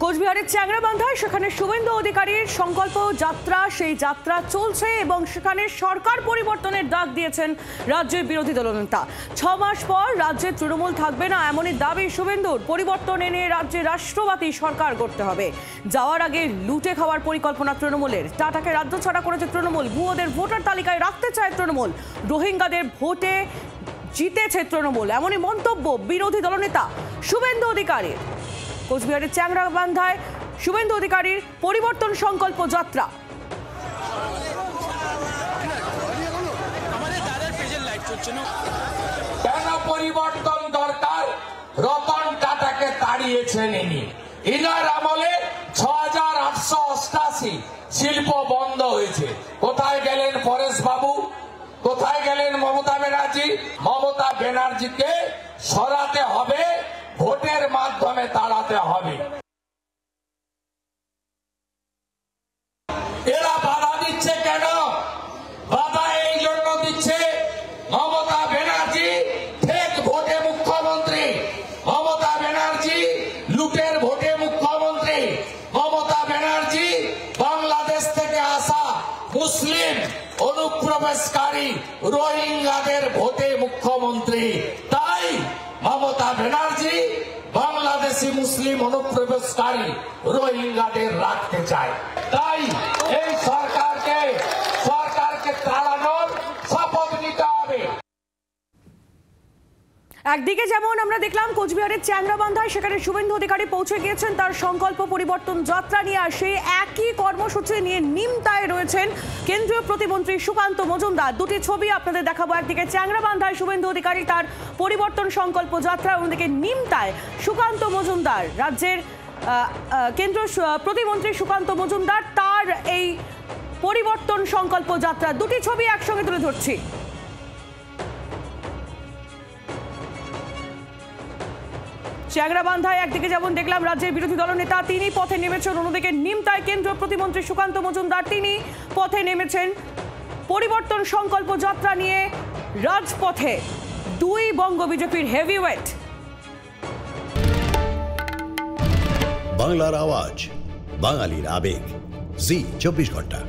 কোচবিহারের চ্যাংরাবান্ধায় সেখানে শুভেন্দু অধিকারীর সংকল্প যাত্রা, সেই যাত্রা চলছে এবং সেখানে সরকার পরিবর্তনের ডাক দিয়েছেন রাজ্যের বিরোধী দলনেতা। 6 মাস পর রাজ্যে তৃণমূল থাকবে না এমনই দাবি শুভেন্দুর। পরিবর্তন এনে রাজ্যে রাষ্ট্রবাদী সরকার করতে হবে। যাওয়ার আগে লুটে খাওয়ার পরিকল্পনা তৃণমূলের। টাটাকে রাজ্য ছাড়া করেছে তৃণমূল। ভুয়োদের ভোটার তালিকায় রাখতে চায় তৃণমূল। রোহিঙ্গাদের ভোটে জিতেছে তৃণমূল, এমনই মন্তব্য বিরোধী দলনেতা শুভেন্দু অধিকারীর। কোচবিহারের চ্যাংরাবান্ধায় শুভেন্দু অধিকারীর পরিবর্তন সংকল্প যাত্রা। কেন পরিবর্তন দরকার? রতন টাটাকে তাড়িয়েছেন ইনি। ইনার আমলে 6888 শিল্প বন্ধ হয়েছে। কোথায় গেলেন পরেশ বাবু? কোথায় গেলেন মমতা ব্যানার্জি? মমতা ব্যানার্জিকে সরাতে হবে, ভোটের মাধ্যমে তাড়াতে হবে। এরা বাধা দিচ্ছে কেন? বাধা এই জন্য দিচ্ছে, মমতা ব্যানার্জি ঠিক ভোটে মুখ্যমন্ত্রী, মমতা ব্যানার্জি লুটের ভোটে মুখ্যমন্ত্রী, মমতা ব্যানার্জি বাংলাদেশ থেকে আসা মুসলিম অনুপ্রবেশকারী রোহিঙ্গাদের ভোটে মুখ্যমন্ত্রী। তাই মমতা ব্যানার্জি বাংলাদেশি মুসলিম অনুপ্রবেশকারী রোহিঙ্গাদের রাখতে চায়। তাই এই সরকারকে তাড়ানোর শপথ নিতে হবে। একদিকে যেমন আমরা দেখলাম কোচবিহারের চ্যাংরাবান্ধায় সেখানে শুভেন্দু অধিকারী পৌঁছে গিয়েছেন তার সংকল্প পরিবর্তন যাত্রা নিয়ে। আর সেই একই কর্মসূচি নিয়ে নিমতায় রয়েছেন কেন্দ্রীয় প্রতিমন্ত্রী সুকান্ত মজুমদার। দুটি ছবি আপনাদের দেখাবো। একদিকে চ্যাংরাবান্ধায় শুভেন্দু অধিকারী তার পরিবর্তন সংকল্প যাত্রা, অন্যদিকে নিমতায় সুকান্ত মজুমদার, রাজ্যের কেন্দ্রীয় প্রতিমন্ত্রী সুকান্ত মজুমদার, তার এই পরিবর্তন সংকল্প যাত্রা। দুটি ছবি একসঙ্গে তুলে ধরছি। চ্যাংরাবান্ধায় একদিকে যেমন দেখলাম রাজ্যের বিরোধী দলনেতা, তিনি পথে নেমেছেন, অন্যদিকে নিমতায় কেন্দ্রীয় প্রতিমন্ত্রী সুকান্ত মজুমদার, তিনি পথে নেমেছেন পরিবর্তন সংকল্প যাত্রা নিয়ে রাজপথে। দুই বঙ্গ বিজেপির হেভিওয়েট। বাংলার আওয়াজ, বাঙালির আবেগ, জি 24 ঘন্টা।